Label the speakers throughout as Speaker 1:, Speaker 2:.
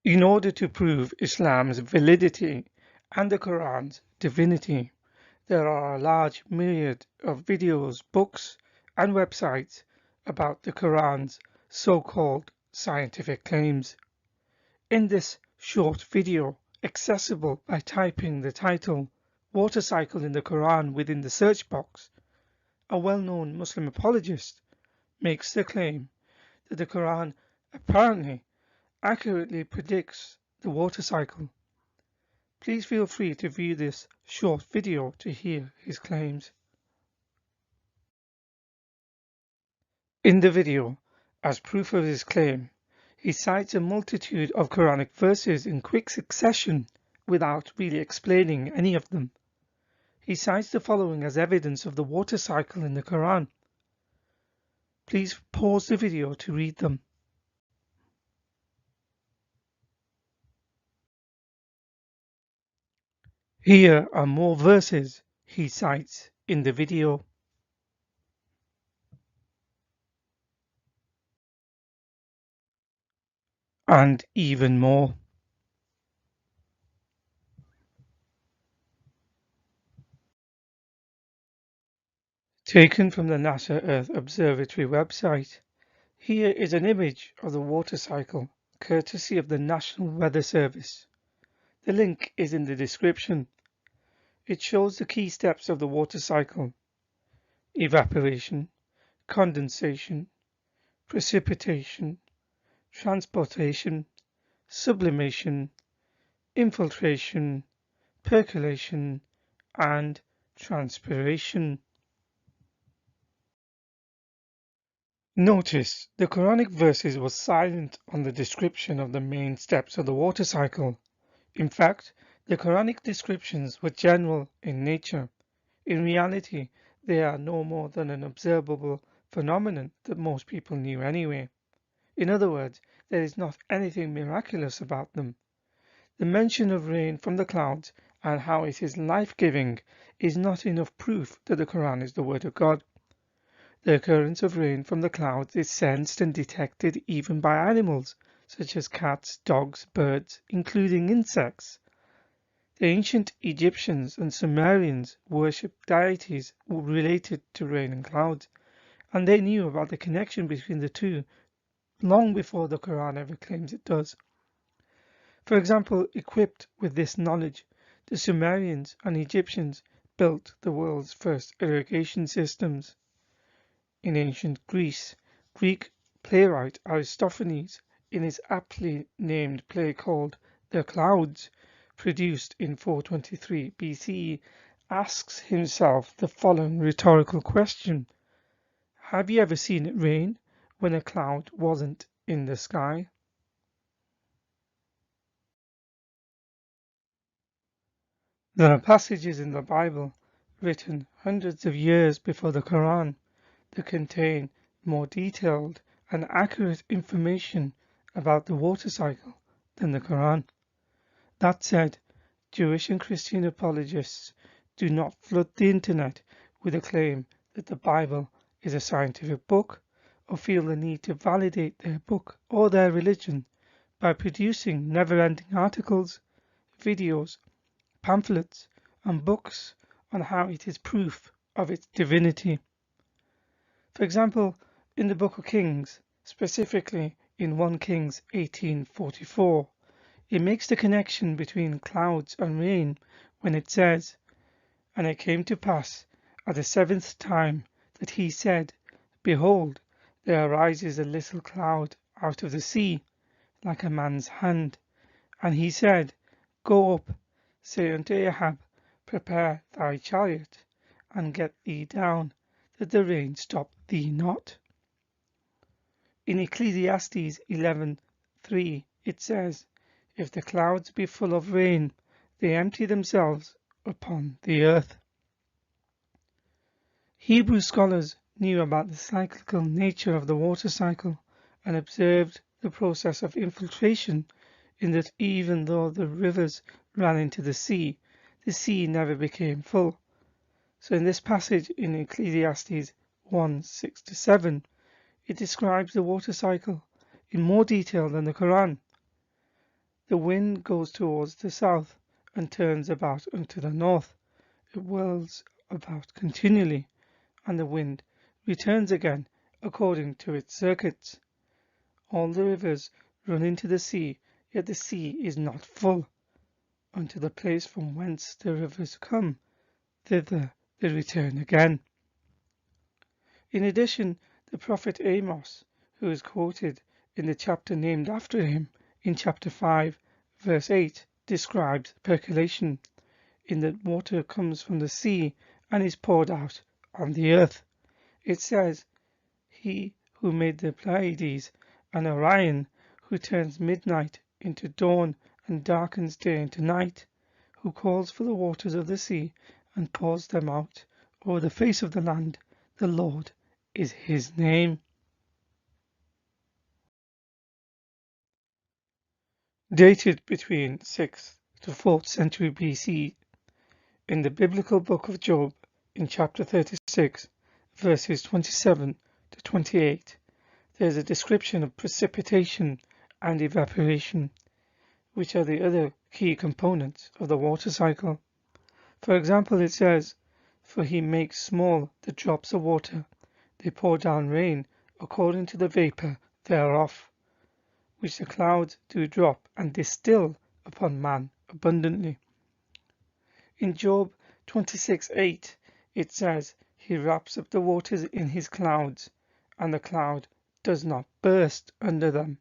Speaker 1: In order to prove Islam's validity and the Quran's divinity, there are a large myriad of videos, books, and websites about the Quran's so-called scientific claims. In this short video, accessible by typing the title "Water Cycle in the Quran" within the search box, a well-known Muslim apologist makes the claim that the Quran apparently accurately predicts the water cycle. Please feel free to view this short video to hear his claims. In the video, as proof of his claim, he cites a multitude of Quranic verses in quick succession without really explaining any of them. He cites the following as evidence of the water cycle in the Quran. Please pause the video to read them. Here are more verses he cites in the video. And even more. Taken from the NASA Earth Observatory website, here is an image of the water cycle, courtesy of the National Weather Service. The link is in the description. It shows the key steps of the water cycle: evaporation, condensation, precipitation, transportation, sublimation, infiltration, percolation, and transpiration. Notice the Quranic verses were silent on the description of the main steps of the water cycle. In fact, the Quranic descriptions were general in nature. In reality, they are no more than an observable phenomenon that most people knew anyway. In other words, there is not anything miraculous about them. The mention of rain from the clouds and how it is life-giving is not enough proof that the Quran is the word of God. The occurrence of rain from the clouds is sensed and detected even by animals, such as cats, dogs, birds, including insects. The ancient Egyptians and Sumerians worshipped deities related to rain and clouds, and they knew about the connection between the two long before the Quran ever claims it does. For example, equipped with this knowledge, the Sumerians and Egyptians built the world's first irrigation systems. In ancient Greece, Greek playwright Aristophanes, in his aptly named play called The Clouds, produced in 423 BCE, asks himself the following rhetorical question: have you ever seen it rain when a cloud wasn't in the sky? There are passages in the Bible, written hundreds of years before the Quran, that contain more detailed and accurate information about the water cycle than the Quran. That said, Jewish and Christian apologists do not flood the internet with a claim that the Bible is a scientific book, or feel the need to validate their book or their religion by producing never-ending articles, videos, pamphlets, and books on how it is proof of its divinity. For example, in the Book of Kings, specifically in 1 Kings 18:44, it makes the connection between clouds and rain when it says, "And it came to pass at the 7th time that he said, Behold, there arises a little cloud out of the sea, like a man's hand. And he said, Go up, say unto Ahab, Prepare thy chariot, and get thee down, that the rain stop thee not." In Ecclesiastes 11:3 it says, "If the clouds be full of rain, they empty themselves upon the earth." Hebrew scholars knew about the cyclical nature of the water cycle and observed the process of infiltration, in that even though the rivers ran into the sea never became full. So in this passage in Ecclesiastes 1:6-7, it describes the water cycle in more detail than the Quran. The wind goes towards the south and turns about unto the north. It whirls about continually, and the wind returns again according to its circuits. All the rivers run into the sea, yet the sea is not full. Unto the place from whence the rivers come, thither they return again. In addition, the prophet Amos, who is quoted in the chapter named after him in chapter 5, verse 8, describes percolation, in that water comes from the sea and is poured out on the earth. It says, "He who made the Pleiades and Orion, who turns midnight into dawn and darkens day into night, who calls for the waters of the sea and pours them out over the face of the land, the Lord is his name." Dated between 6th to 4th century BC, in the biblical book of Job, in chapter 36, verses 27 to 28, there is a description of precipitation and evaporation, which are the other key components of the water cycle. For example, it says, "For he makes small the drops of water, they pour down rain according to the vapour thereof, which the clouds do drop and distil upon man abundantly." In Job 26:8 it says, "He wraps up the waters in his clouds, and the cloud does not burst under them."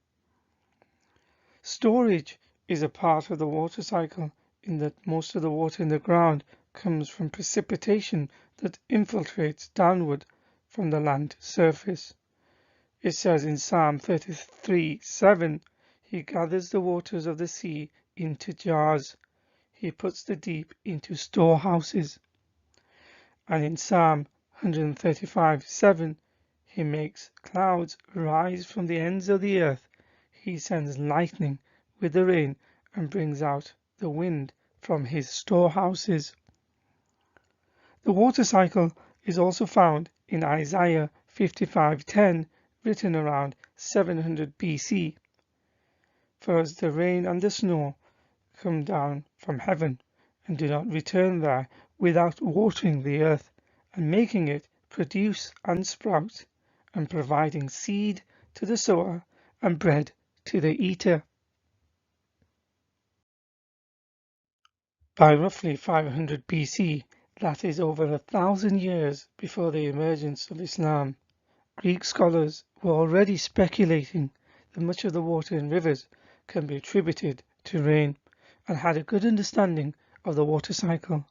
Speaker 1: Storage is a part of the water cycle, in that most of the water in the ground comes from precipitation that infiltrates downward from the land surface. It says in Psalm 33:7, "He gathers the waters of the sea into jars. He puts the deep into storehouses." And in Psalm 135:7, "He makes clouds rise from the ends of the earth. He sends lightning with the rain and brings out the wind from his storehouses." The water cycle is also found in Isaiah 55:10, written around 700 BC. "For as the rain and the snow come down from heaven, and do not return there without watering the earth, and making it produce and sprout, and providing seed to the sower and bread to the eater." By roughly 500 BC, that is over 1,000 years before the emergence of Islam, Greek scholars were already speculating that much of the water in rivers can be attributed to rain, and had a good understanding of the water cycle.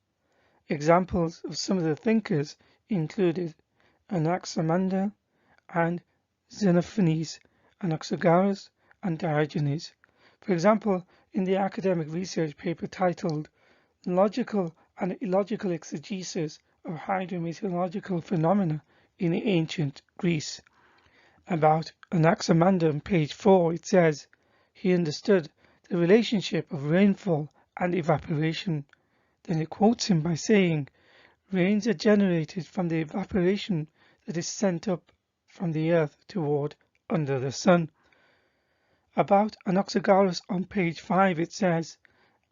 Speaker 1: Examples of some of the thinkers included Anaximander and Xenophanes, Anaxagoras and Diogenes. For example, in the academic research paper titled "Logical and Illogical Exegesis of Hydrometeorological Phenomena in Ancient Greece," about Anaximander on page 4, it says, "He understood the relationship of rainfall and evaporation." Then it quotes him by saying, "Rains are generated from the evaporation that is sent up from the earth toward under the sun." About Anaxagoras on page 5 it says,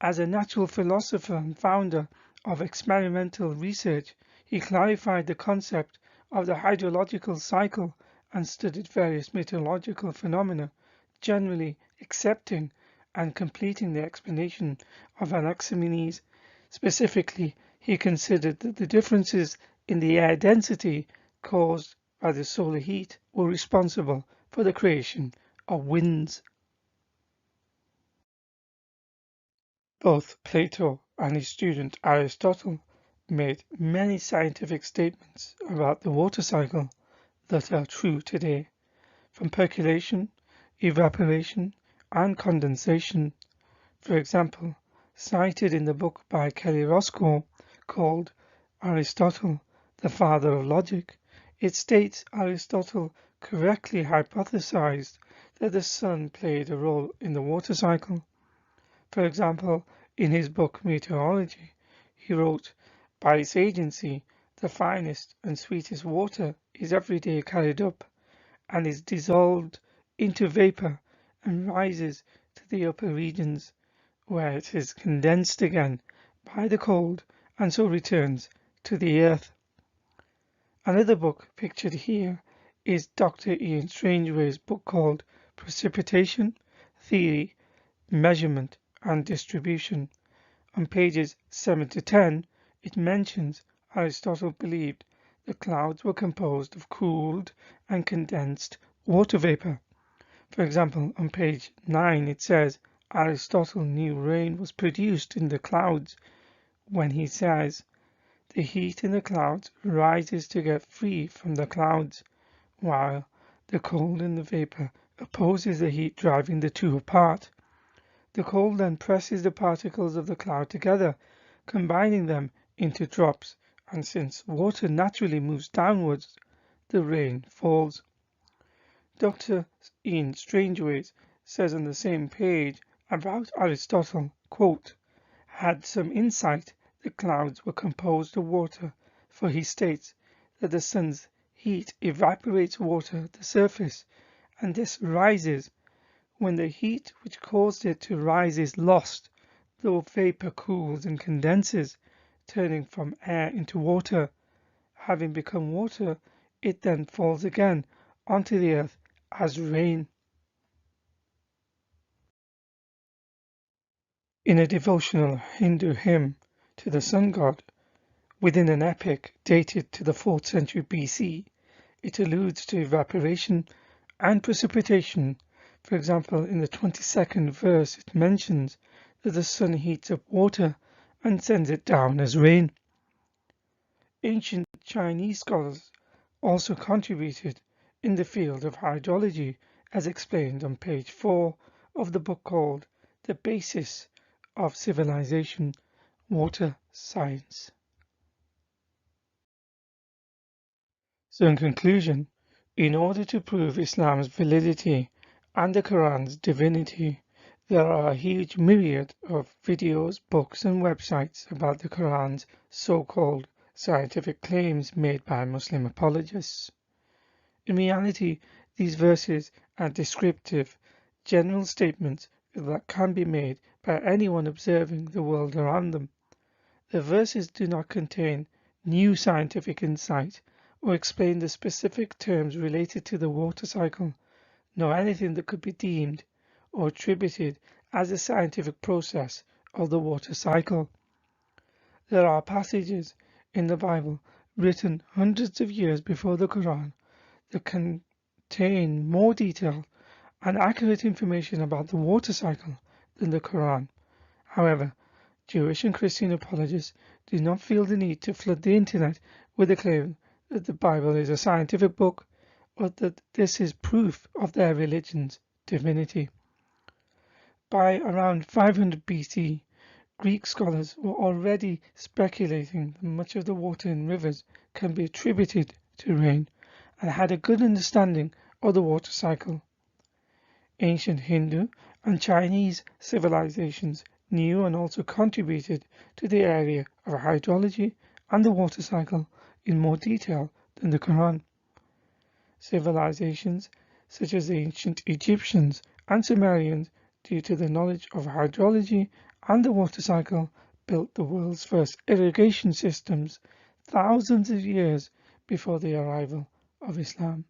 Speaker 1: "As a natural philosopher and founder of experimental research, he clarified the concept of the hydrological cycle and studied various meteorological phenomena, generally accepting and completing the explanation of Anaximenes. Specifically, he considered that the differences in the air density caused by the solar heat were responsible for the creation of winds." Both Plato and his student Aristotle made many scientific statements about the water cycle that are true today, from percolation, evaporation, and condensation. For example, cited in the book by Kelly Roscoe called "Aristotle, the Father of Logic," it states Aristotle correctly hypothesized that the sun played a role in the water cycle. For example, in his book Meteorology, he wrote, "By its agency, the finest and sweetest water is every day carried up, and is dissolved into vapour, and rises to the upper regions, where it is condensed again by the cold and so returns to the earth. Another book pictured here is Dr. Ian Strangeway's book called Precipitation, Theory, Measurement and Distribution. On pages 7 to 10, it mentions Aristotle believed the clouds were composed of cooled and condensed water vapor. For example, on page 9 it says Aristotle knew rain was produced in the clouds when he says the heat in the clouds rises to get free from the clouds, while the cold in the vapor opposes the heat driving the two apart. The cold then presses the particles of the cloud together, combining them into drops, and since water naturally moves downwards, the rain falls. Dr. Ian Strangeway says on the same page about Aristotle, quote, had some insight the clouds were composed of water, for he states that the sun's heat evaporates water at the surface, and this rises. When the heat which caused it to rise is lost, the vapor cools and condenses, turning from air into water. Having become water, it then falls again onto the earth as rain. In a devotional Hindu hymn to the sun god, within an epic dated to the 4th century BC, it alludes to evaporation and precipitation. For example, in the 22nd verse it mentions that the sun heats up water and sends it down as rain. Ancient Chinese scholars also contributed in the field of hydrology, as explained on page 4 of the book called The Basis of Civilization, Water Science. So in conclusion, in order to prove Islam's validity and the Quran's divinity, there are a huge myriad of videos, books and websites about the Quran's so-called scientific claims made by Muslim apologists. In reality, these verses are descriptive, general statements that can be made by anyone observing the world around them. The verses do not contain new scientific insight or explain the specific terms related to the water cycle, nor anything that could be deemed or attributed as a scientific process of the water cycle. There are passages in the Bible written hundreds of years before the Quran that contain more detailed and accurate information about the water cycle than the Quran. However, Jewish and Christian apologists do not feel the need to flood the internet with the claim that the Bible is a scientific book or that this is proof of their religion's divinity. By around 500 BC, Greek scholars were already speculating that much of the water in rivers can be attributed to rain and had a good understanding of the water cycle. Ancient Hindu and Chinese civilizations knew and also contributed to the area of hydrology and the water cycle in more detail than the Quran. Civilizations such as the ancient Egyptians and Sumerians, due to the knowledge of hydrology and the water cycle, built the world's first irrigation systems thousands of years before the arrival of Islam.